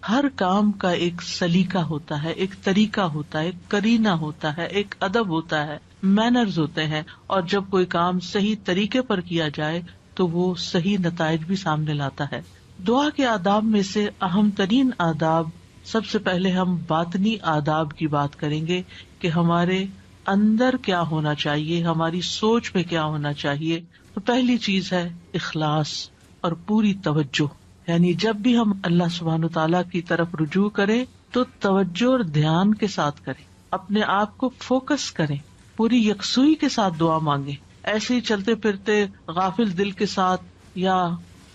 ہر کام کا ایک سلیقہ ہوتا ہے، ایک طریقہ ہوتا ہے، ایک قرینہ ہوتا ہے، ایک ادب ہوتا ہے، مینرز ہوتے ہیں، اور جب کوئی کام صحیح طریقے پر کیا جائے تو وہ صحیح نتائج بھی سامنے لاتا ہے۔ دعا کے آداب میں سے اہم ترین آداب، سب سے پہلے ہم باطنی آداب کی بات کریں گے کہ ہمارے اندر کیا ہونا چاہیے، ہماری سوچ میں کیا ہونا چاہیے۔ تو پہلی چیز ہے اخلاص اور پوری توجہ، یعنی جب بھی ہم اللہ سبحانہ تعالیٰ کی طرف رجوع کریں تو توجہ اور دھیان کے ساتھ کریں، اپنے آپ کو فوکس کریں، پوری یکسوئی کے ساتھ دعا مانگیں۔ ایسے ہی چلتے پھرتے غافل دل کے ساتھ یا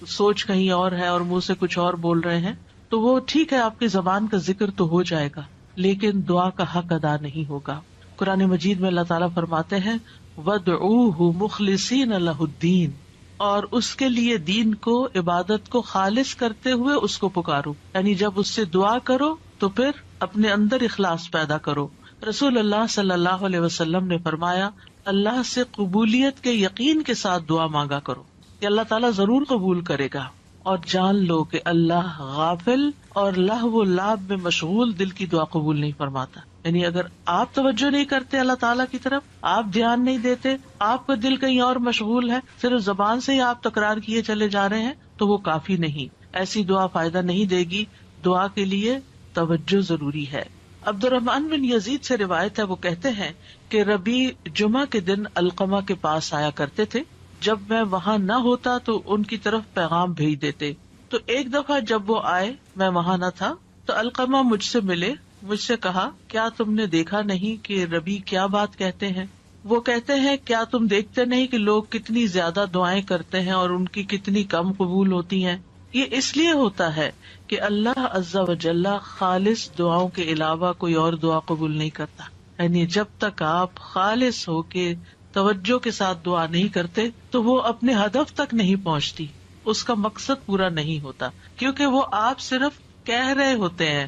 سوچ کہیں اور ہے اور منہ سے کچھ اور بول رہے ہیں تو وہ ٹھیک ہے، آپ کی زبان کا ذکر تو ہو جائے گا لیکن دعا کا حق ادا نہیں ہوگا۔ قرآن مجید میں اللہ تعالیٰ فرماتے ہیں وَادْعُوهُ مُخْلِصِينَ لَهُ الدِّينَ، اور اس کے لیے دین کو، عبادت کو خالص کرتے ہوئے اس کو پکارو، یعنی جب اس سے دعا کرو تو پھر اپنے اندر اخلاص پیدا کرو۔ رسول اللہ صلی اللہ علیہ وسلم نے فرمایا اللہ سے قبولیت کے یقین کے ساتھ دعا مانگا کرو کہ اللہ تعالیٰ ضرور قبول کرے گا، اور جان لو کہ اللہ غافل اور لہو و لعب میں مشغول دل کی دعا قبول نہیں فرماتا۔ یعنی اگر آپ توجہ نہیں کرتے اللہ تعالیٰ کی طرف، آپ دھیان نہیں دیتے، آپ کا دل کہیں اور مشغول ہے، صرف زبان سے ہی آپ تکرار کیے چلے جا رہے ہیں تو وہ کافی نہیں، ایسی دعا فائدہ نہیں دے گی۔ دعا کے لیے توجہ ضروری ہے۔ عبد الرحمن بن یزید سے روایت ہے، وہ کہتے ہیں کہ ربیع جمعہ کے دن علقمہ کے پاس آیا کرتے تھے، جب میں وہاں نہ ہوتا تو ان کی طرف پیغام بھیج دیتے۔ تو ایک دفعہ جب وہ آئے، میں وہاں نہ تھا، تو علقمہ مجھ سے ملے، مجھ سے کہا کیا تم نے دیکھا نہیں کہ ربیع کیا بات کہتے ہیں؟ وہ کہتے ہیں کیا تم دیکھتے نہیں کہ لوگ کتنی زیادہ دعائیں کرتے ہیں اور ان کی کتنی کم قبول ہوتی ہیں؟ یہ اس لیے ہوتا ہے کہ اللہ عز و جل خالص دعاؤں کے علاوہ کوئی اور دعا قبول نہیں کرتا۔ یعنی جب تک آپ خالص ہو کے توجہ کے ساتھ دعا نہیں کرتے تو وہ اپنے ہدف تک نہیں پہنچتی، اس کا مقصد پورا نہیں ہوتا، کیونکہ وہ آپ صرف کہہ رہے ہوتے ہیں،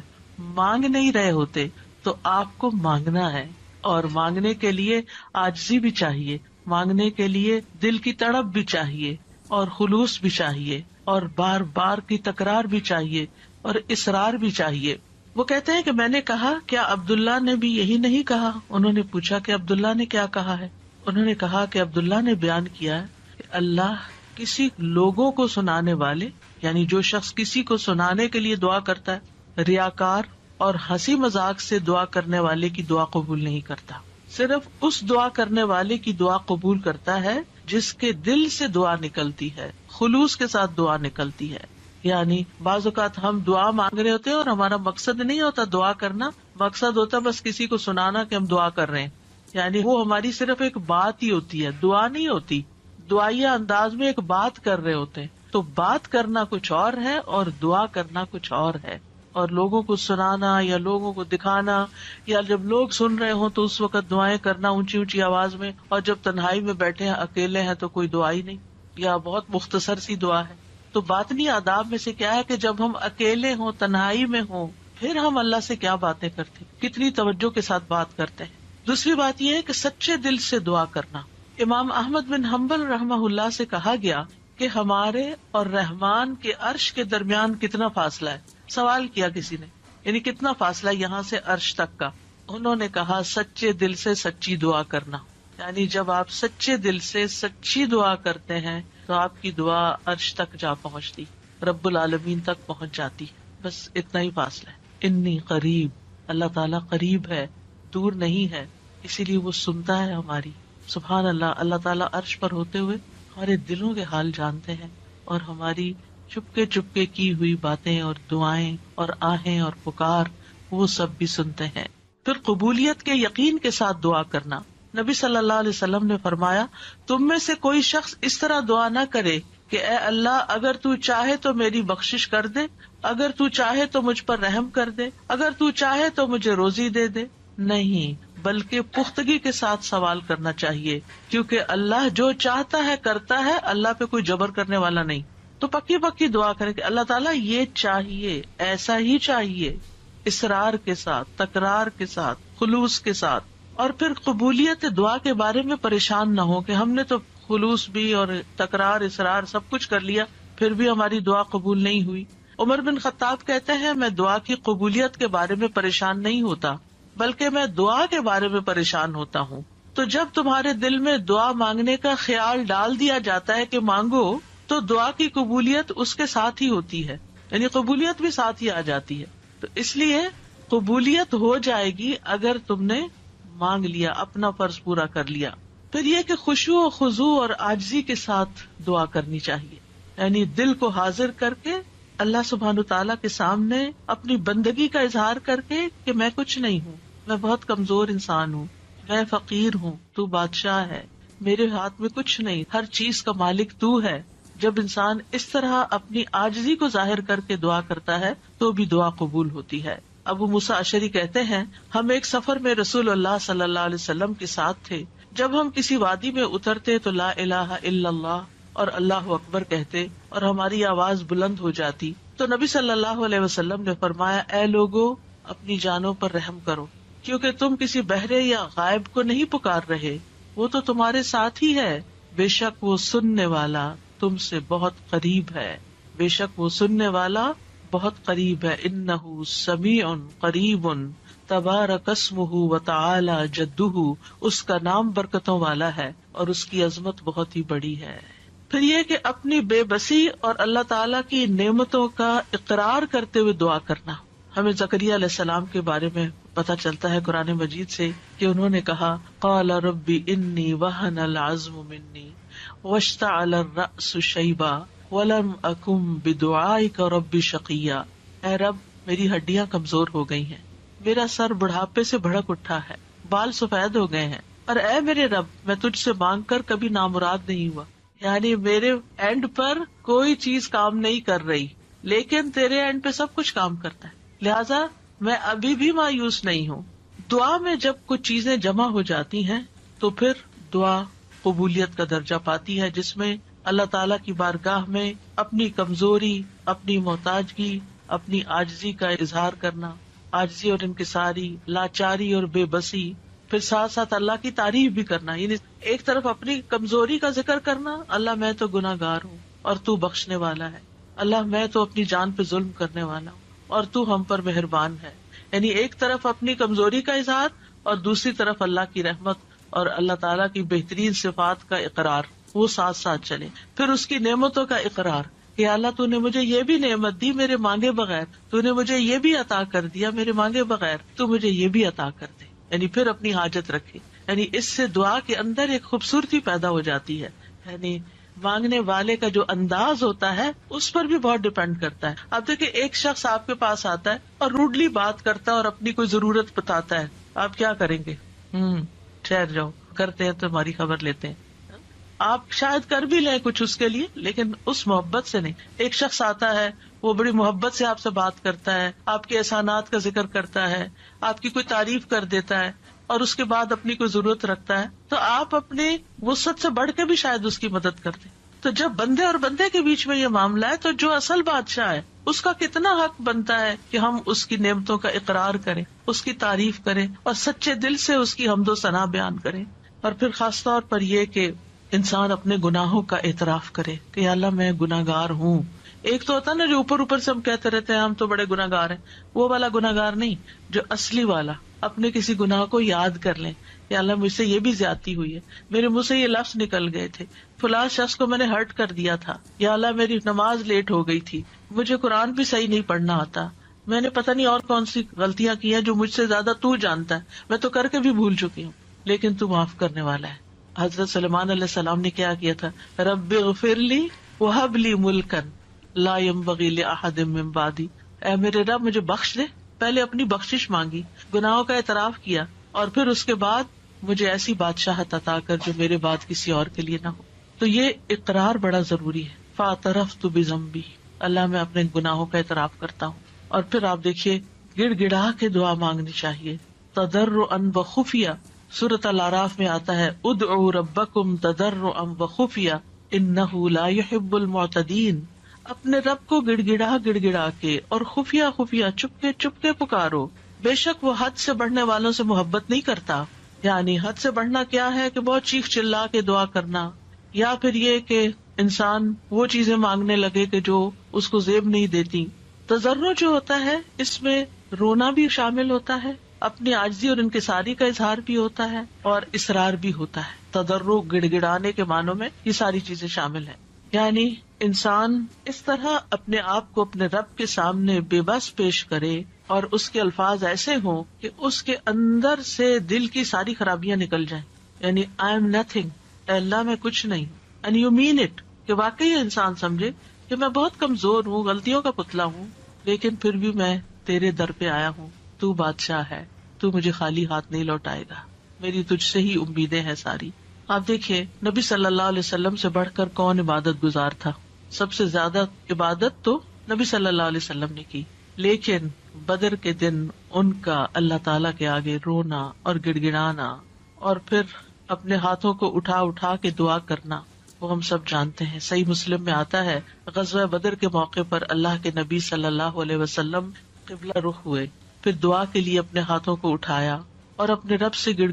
مانگ نہیں رہے ہوتے۔ تو آپ کو مانگنا ہے، اور مانگنے کے لیے عاجزی بھی چاہیے، مانگنے کے لیے دل کی تڑپ بھی چاہیے، اور خلوص بھی چاہیے، اور بار بار کی تکرار بھی چاہیے، اور اصرار بھی چاہیے۔ وہ کہتے ہیں کہ میں نے کہا کیا عبداللہ نے بھی یہی نہیں کہا؟ انہوں نے پوچھا کہ عبداللہ نے کیا کہا ہے؟ انہوں نے کہا کہ عبداللہ نے بیان کیا ہے کہ اللہ کسی لوگوں کو سنانے والے، یعنی جو شخص کسی کو سنانے کے لیے دعا کرتا ہے، ریاکار اور ہنسی مذاق سے دعا کرنے والے کی دعا قبول نہیں کرتا، صرف اس دعا کرنے والے کی دعا قبول کرتا ہے جس کے دل سے دعا نکلتی ہے، خلوص کے ساتھ دعا نکلتی ہے۔ یعنی بعض اوقات ہم دعا مانگ رہے ہوتے ہیں اور ہمارا مقصد نہیں ہوتا دعا کرنا، مقصد ہوتا بس کسی کو سنانا کہ ہم دعا کر رہے ہیں، یعنی وہ ہماری صرف ایک بات ہی ہوتی ہے، دعا نہیں ہوتی، دعائیہ انداز میں ایک بات کر رہے ہوتے ہیں۔ تو بات کرنا کچھ اور ہے اور دعا کرنا کچھ اور ہے، اور لوگوں کو سنانا یا لوگوں کو دکھانا، یا جب لوگ سن رہے ہوں تو اس وقت دعائیں کرنا اونچی اونچی آواز میں، اور جب تنہائی میں بیٹھے ہیں، اکیلے ہیں تو کوئی دعا ہی نہیں، یا بہت مختصر سی دعا ہے۔ تو باطنی آداب میں سے کیا ہے کہ جب ہم اکیلے ہوں، تنہائی میں ہوں، پھر ہم اللہ سے کیا باتیں کرتے ہیں، کتنی توجہ کے ساتھ بات کرتے ہیں۔ دوسری بات یہ ہے کہ سچے دل سے دعا کرنا۔ امام احمد بن حنبل رحمہ اللہ سے کہا گیا کہ ہمارے اور رحمان کے عرش کے درمیان کتنا فاصلہ ہے؟ سوال کیا کسی نے، یعنی کتنا فاصلہ یہاں سے عرش تک کا؟ انہوں نے کہا سچے دل سے سچی دعا کرنا، یعنی جب آپ سچے دل سے سچی دعا کرتے ہیں تو آپ کی دعا عرش تک جا پہنچتی، رب العالمین تک پہنچ جاتی، بس اتنا ہی فاصلہ ہے۔ انی قریب، اللہ تعالیٰ قریب ہے، دور نہیں ہے، اسی لیے وہ سنتا ہے ہماری۔ سبحان اللہ، اللہ تعالیٰ عرش پر ہوتے ہوئے ہمارے دلوں کے حال جانتے ہیں، اور ہماری چپکے چپکے کی ہوئی باتیں اور دعائیں اور آہیں اور پکار وہ سب بھی سنتے ہیں۔ پھر قبولیت کے یقین کے ساتھ دعا کرنا۔ نبی صلی اللہ علیہ وسلم نے فرمایا تم میں سے کوئی شخص اس طرح دعا نہ کرے کہ اے اللہ اگر تو چاہے تو میری بخشش کر دے، اگر تو چاہے تو مجھ پر رحم کر دے، اگر تو چاہے تو مجھے روزی دے دے۔ نہیں، بلکہ پختگی کے ساتھ سوال کرنا چاہیے، کیونکہ اللہ جو چاہتا ہے کرتا ہے، اللہ پہ کوئی جبر کرنے والا نہیں۔ تو پکی پکی دعا کریں کہ اللہ تعالیٰ یہ چاہیے، ایسا ہی چاہیے، اصرار کے ساتھ، تکرار کے ساتھ، خلوص کے ساتھ۔ اور پھر قبولیت دعا کے بارے میں پریشان نہ ہو کہ ہم نے تو خلوص بھی اور تکرار، اصرار سب کچھ کر لیا، پھر بھی ہماری دعا قبول نہیں ہوئی۔ عمر بن خطاب کہتے ہیں میں دعا کی قبولیت کے بارے میں پریشان نہیں ہوتا بلکہ میں دعا کے بارے میں پریشان ہوتا ہوں. تو جب تمہارے دل میں دعا مانگنے کا خیال ڈال دیا جاتا ہے کہ مانگو تو دعا کی قبولیت اس کے ساتھ ہی ہوتی ہے، یعنی قبولیت بھی ساتھ ہی آ جاتی ہے. تو اس لیے قبولیت ہو جائے گی اگر تم نے مانگ لیا، اپنا فرض پورا کر لیا. پھر یہ کہ خشوع و خضوع اور عاجزی کے ساتھ دعا کرنی چاہیے، یعنی دل کو حاضر کر کے اللہ سبحانہ تعالیٰ کے سامنے اپنی بندگی کا اظہار کر کے کہ میں کچھ نہیں ہوں، میں بہت کمزور انسان ہوں، میں فقیر ہوں، تو بادشاہ ہے، میرے ہاتھ میں کچھ نہیں، ہر چیز کا مالک تو ہے. جب انسان اس طرح اپنی عاجزی کو ظاہر کر کے دعا کرتا ہے تو بھی دعا قبول ہوتی ہے. ابو موسیٰ اشعری کہتے ہیں ہم ایک سفر میں رسول اللہ صلی اللہ علیہ وسلم کے ساتھ تھے. جب ہم کسی وادی میں اترتے تو لا الہ الا اللہ اور اللہ اکبر کہتے اور ہماری آواز بلند ہو جاتی تو نبی صلی اللہ علیہ وسلم نے فرمایا اے لوگو اپنی جانوں پر رحم کرو، کیونکہ تم کسی بہرے یا غائب کو نہیں پکار رہے، وہ تو تمہارے ساتھ ہی ہے، بے شک وہ سننے والا تم سے بہت قریب ہے، بے شک وہ سننے والا بہت قریب ہے. انہ سمیع قریب تبارک اسمہ وتعالی جدہ، اس کا نام برکتوں والا ہے اور اس کی عظمت بہت ہی بڑی ہے. پھر یہ کہ اپنی بے بسی اور اللہ تعالیٰ کی نعمتوں کا اقرار کرتے ہوئے دعا کرنا. ہمیں زکریا علیہ السلام کے بارے میں پتہ چلتا ہے قرآن مجید سے کہ انہوں نے کہا قال رب انی وہن العظم منی واشتعل الرأس شیبا ولم اکن بدعائک رب شقیا. اے رب میری ہڈیاں کمزور ہو گئی ہیں، میرا سر بڑھاپے سے بھڑک اٹھا ہے، بال سفید ہو گئے ہیں، اور اے میرے رب میں تجھ سے مانگ کر کبھی نامراد نہیں ہوا. یعنی میرے اینڈ پر کوئی چیز کام نہیں کر رہی لیکن تیرے اینڈ پہ سب کچھ کام کرتا ہے، لہذا میں ابھی بھی مایوس نہیں ہوں. دعا میں جب کچھ چیزیں جمع ہو جاتی ہیں تو پھر دعا قبولیت کا درجہ پاتی ہے، جس میں اللہ تعالیٰ کی بارگاہ میں اپنی کمزوری، اپنی محتاجگی، اپنی عاجزی کا اظہار کرنا، عاجزی اور انکساری، لاچاری اور بے بسی، پھر ساتھ ساتھ اللہ کی تعریف بھی کرنا. یعنی ایک طرف اپنی کمزوری کا ذکر کرنا، اللہ میں تو گناہ گار ہوں اور تو بخشنے والا ہے، اللہ میں تو اپنی جان پہ ظلم کرنے والا ہوں اور تو ہم پر مہربان ہے. یعنی ایک طرف اپنی کمزوری کا اظہار اور دوسری طرف اللہ کی رحمت اور اللہ تعالیٰ کی بہترین صفات کا اقرار، وہ ساتھ ساتھ چلے. پھر اس کی نعمتوں کا اقرار کہ اللہ تو نے مجھے یہ بھی نعمت دی میرے مانگے بغیر، تو نے مجھے یہ بھی عطا کر دیا میرے مانگے بغیر، تو مجھے یہ بھی عطا کر دے. یعنی پھر اپنی حاجت رکھے. یعنی اس سے دعا کے اندر ایک خوبصورتی پیدا ہو جاتی ہے. یعنی مانگنے والے کا جو انداز ہوتا ہے اس پر بھی بہت ڈپینڈ کرتا ہے. اب دیکھیں ایک شخص آپ کے پاس آتا ہے اور روڈلی بات کرتا ہے اور اپنی کوئی ضرورت بتاتا ہے، آپ کیا کریں گے؟ ٹھہر جاؤ، کرتے ہیں تو ہماری خبر لیتے ہیں. آپ شاید کر بھی لیں کچھ اس کے لیے لیکن اس محبت سے نہیں. ایک شخص آتا ہے، وہ بڑی محبت سے آپ سے بات کرتا ہے، آپ کے احسانات کا ذکر کرتا ہے، آپ کی کوئی تعریف کر دیتا ہے اور اس کے بعد اپنی کوئی ضرورت رکھتا ہے تو آپ اپنی وسعت سے بڑھ کے بھی شاید اس کی مدد کر دیں. تو جب بندے اور بندے کے بیچ میں یہ معاملہ ہے تو جو اصل بادشاہ ہے اس کا کتنا حق بنتا ہے کہ ہم اس کی نعمتوں کا اقرار کریں، اس کی تعریف کریں اور سچے دل سے اس کی حمد و ثنا بیان کریں. اور پھر خاص طور پر یہ کہ انسان اپنے گناہوں کا اعتراف کرے کہ یا اللہ میں گناہگار ہوں. ایک تو ہوتا نا جو اوپر اوپر سے ہم کہتے رہتے ہیں ہم تو بڑے گناہگار ہیں، وہ والا گناہگار نہیں، جو اصلی والا اپنے کسی گناہ کو یاد کر لیں، یا اللہ مجھ سے یہ بھی زیادتی ہوئی ہے، میرے منہ سے یہ لفظ نکل گئے تھے، فلاں شخص کو میں نے ہرٹ کر دیا تھا، یا اللہ میری نماز لیٹ ہو گئی تھی، مجھے قرآن بھی صحیح نہیں پڑھنا آتا، میں نے پتہ نہیں اور کون سی غلطیاں کی ہیں جو مجھ سے زیادہ تو جانتا ہے، میں تو کر کے بھی بھول چکی ہوں لیکن تو معاف کرنے والا ہے. حضرت سلیمان علیہ السلام نے کیا کیا تھا؟ رب اغفر لی وہب لی ملکا لا ينبغی لأحد من بعدی، اے میرے رب مجھے بخش دے. پہلے اپنی بخشش مانگی، گناہوں کا اعتراف کیا اور پھر اس کے بعد مجھے ایسی بادشاہت عطا کر جو میرے بعد کسی اور کے لیے نہ ہو. تو یہ اقرار بڑا ضروری ہے. فاعترفت بذنبی، اللہ میں اپنے گناہوں کا اعتراف کرتا ہوں. اور پھر آپ دیکھیے گڑ گڑا کے دعا مانگنی چاہیے، تضرعا وخفیہ. سورۃ الاعراف میں آتا ہے ادعوا ربکم تضرعا وخفیہ انہ لا يحب المعتدین. اپنے رب کو گڑ گڑا کے اور خفیہ خفیہ چپ کے پکارو، بے شک وہ حد سے بڑھنے والوں سے محبت نہیں کرتا. یعنی حد سے بڑھنا کیا ہے کہ بہت چیخ چلا کے دعا کرنا، یا پھر یہ کہ انسان وہ چیزیں مانگنے لگے کہ جو اس کو زیب نہیں دیتی، تضرع جو ہوتا ہے اس میں رونا بھی شامل ہوتا ہے، اپنی عاجزی اور انکساری کا اظہار بھی ہوتا ہے، اور اصرار بھی ہوتا ہے. تضرع گڑ گڑانے کے معنوں میں یہ ساری چیزیں شامل ہیں. یعنی انسان اس طرح اپنے آپ کو اپنے رب کے سامنے بے بس پیش کرے اور اس کے الفاظ ایسے ہوں کہ اس کے اندر سے دل کی ساری خرابیاں نکل جائیں. یعنی آئی ایم نتھنگ، اے اللہ میں کچھ نہیں، اینڈ یو مین اٹ، کہ واقعی انسان سمجھے کہ میں بہت کمزور ہوں، غلطیوں کا پتلا ہوں، لیکن پھر بھی میں تیرے در پہ آیا ہوں، تو بادشاہ ہے، تو مجھے خالی ہاتھ نہیں لوٹائے گا، میری تجھ سے ہی امیدیں ہیں ساری. آپ دیکھیے نبی صلی اللہ علیہ وسلم سے بڑھ کر کون عبادت گزار تھا؟ سب سے زیادہ عبادت تو نبی صلی اللہ علیہ وسلم نے کی، لیکن بدر کے دن ان کا اللہ تعالیٰ کے آگے رونا اور گڑ گڑانا اور پھر اپنے ہاتھوں کو اٹھا اٹھا کے دعا کرنا وہ ہم سب جانتے ہیں. صحیح مسلم میں آتا ہے غزوہ بدر کے موقع پر اللہ کے نبی صلی اللہ علیہ وسلم قبلہ رخ ہوئے، پھر دعا کے لیے اپنے ہاتھوں کو اٹھایا اور اپنے رب سے گڑ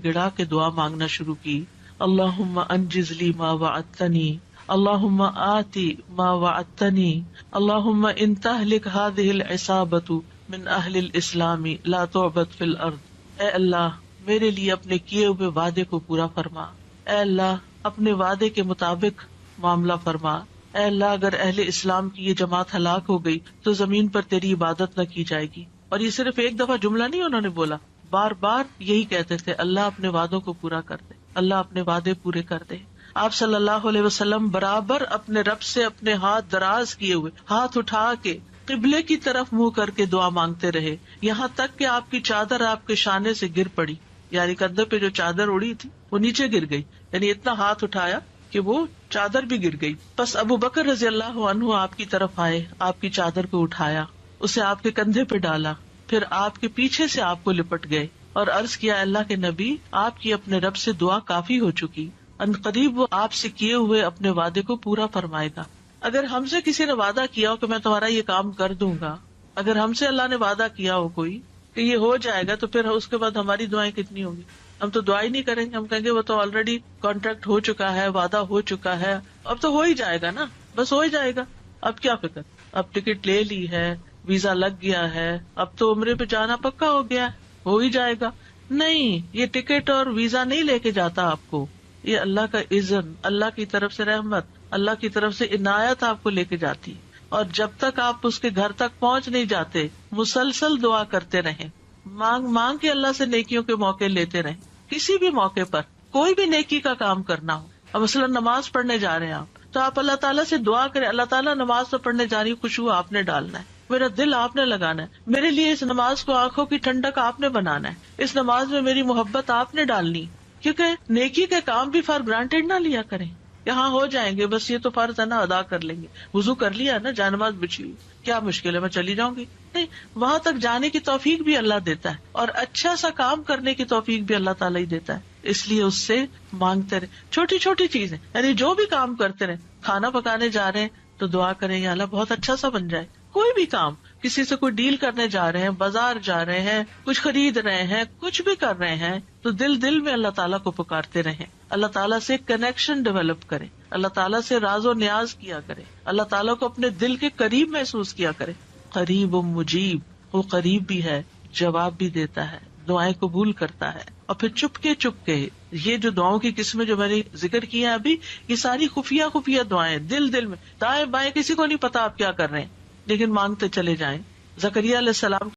گڑا کے دعا مانگنا شروع کی. اللہم انجز لی ما وعدتنی، اللہم آتی ما وعدتنی، اللہم ان تہلک ہذہ العصابۃ من اہل الاسلام لا تعبد فی الارض. اے اللہ میرے لیے اپنے کیے ہوئے وعدے کو پورا فرما، اے اللہ اپنے وعدے کے مطابق معاملہ فرما. اے اللہ اگر اہل اسلام کی یہ جماعت ہلاک ہو گئی تو زمین پر تیری عبادت نہ کی جائے گی. اور یہ صرف ایک دفعہ جملہ نہیں انہوں نے بولا، بار بار یہی کہتے تھے اللہ اپنے وعدوں کو پورا کر دے، اللہ اپنے وعدے پورے کر دے. آپ صلی اللہ علیہ وسلم برابر اپنے رب سے اپنے ہاتھ دراز کیے ہوئے، ہاتھ اٹھا کے قبلے کی طرف منہ کر کے دعا مانگتے رہے، یہاں تک کہ آپ کی چادر آپ کے شانے سے گر پڑی، یعنی کندھے پہ جو چادر اڑی تھی وہ نیچے گر گئی، یعنی اتنا ہاتھ اٹھایا کہ وہ چادر بھی گر گئی. بس ابو بکر رضی اللہ عنہ آپ کی طرف آئے، آپ کی چادر کو اٹھایا، اسے آپ کے کندھے پہ ڈالا، پھر آپ کے پیچھے سے آپ کو لپٹ گئے اور عرض کیا اللہ کے نبی آپ کی اپنے رب سے دعا کافی ہو چکی، ان قریب وہ آپ سے کیے ہوئے اپنے وعدے کو پورا فرمائے گا. اگر ہم سے کسی نے وعدہ کیا ہو کہ میں تمہارا یہ کام کر دوں گا، اگر ہم سے اللہ نے وعدہ کیا ہو کوئی کہ یہ ہو جائے گا، تو پھر اس کے بعد ہماری دعائیں کتنی ہوں گی؟ ہم تو دعا ہی نہیں کریں گے، ہم کہیں گے وہ تو آلریڈی کانٹریکٹ ہو چکا ہے، وعدہ ہو چکا ہے، اب تو ہو ہی جائے گا نا، بس ہو ہی جائے گا، اب کیا فکر، اب ٹکٹ لے لی ہے، ویزا لگ گیا ہے، اب تو عمرے پہ جانا پکا ہو گیا، ہو ہی جائے گا. نہیں، یہ ٹکٹ اور ویزا نہیں لے کے جاتا آپ کو، یہ اللہ کا اذن، اللہ کی طرف سے رحمت، اللہ کی طرف سے عنایت آپ کو لے کے جاتی. اور جب تک آپ اس کے گھر تک پہنچ نہیں جاتے مسلسل دعا کرتے رہیں، مانگ مانگ کے اللہ سے نیکیوں کے موقع لیتے رہیں. کسی بھی موقع پر کوئی بھی نیکی کا کام کرنا ہو، اب مثلا نماز پڑھنے جا رہے ہیں آپ، تو آپ اللہ تعالیٰ سے دعا کریں، اللہ تعالیٰ نماز تو پڑھنے جا رہی، خوشبو آپ نے ڈالنا ہے، میرا دل آپ نے لگانا ہے، میرے لیے اس نماز کو آنکھوں کی ٹھنڈک آپ نے بنانا ہے، اس نماز میں میری محبت آپ نے ڈالنی. کیونکہ نیکی کے کام بھی فار گرانٹیڈ نہ لیا کریں، یہاں ہو جائیں گے، بس یہ تو فرض ہے نا، ادا کر لیں گے، وضو کر لیا نا، جانماز بچھی ہوئی، کیا مشکل ہے، میں چلی جاؤں گی. نہیں، وہاں تک جانے کی توفیق بھی اللہ دیتا ہے، اور اچھا سا کام کرنے کی توفیق بھی اللہ تعالیٰ ہی دیتا ہے. اس لیے اس سے مانگتے رہے، چھوٹی چھوٹی چیزیں، یعنی جو بھی کام کرتے رہے، کھانا پکانے جا رہے ہیں تو دعا کریں یا اللہ بہت اچھا سا بن جائے. کوئی بھی کام، کسی سے کوئی ڈیل کرنے جا رہے ہیں، بازار جا رہے ہیں، کچھ خرید رہے ہیں، کچھ بھی کر رہے ہیں، تو دل میں اللہ تعالیٰ کو پکارتے رہیں، اللہ تعالیٰ سے کنیکشن ڈیولپ کریں، اللہ تعالیٰ سے راز و نیاز کیا کریں، اللہ تعالیٰ کو اپنے دل کے قریب محسوس کیا کریں. قریب و مجیب، وہ قریب بھی ہے، جواب بھی دیتا ہے، دعائیں قبول کرتا ہے. اور پھر چپ کے یہ جو دعاؤں کی قسمیں جو میں نے ذکر کی ہیں ابھی، یہ ساری خفیہ دعائیں، دل میں، دائیں بائیں کسی کو نہیں پتا آپ کیا کر رہے ہیں، لیکن مانگتے چلے جائیں. زکریا علیہ السلام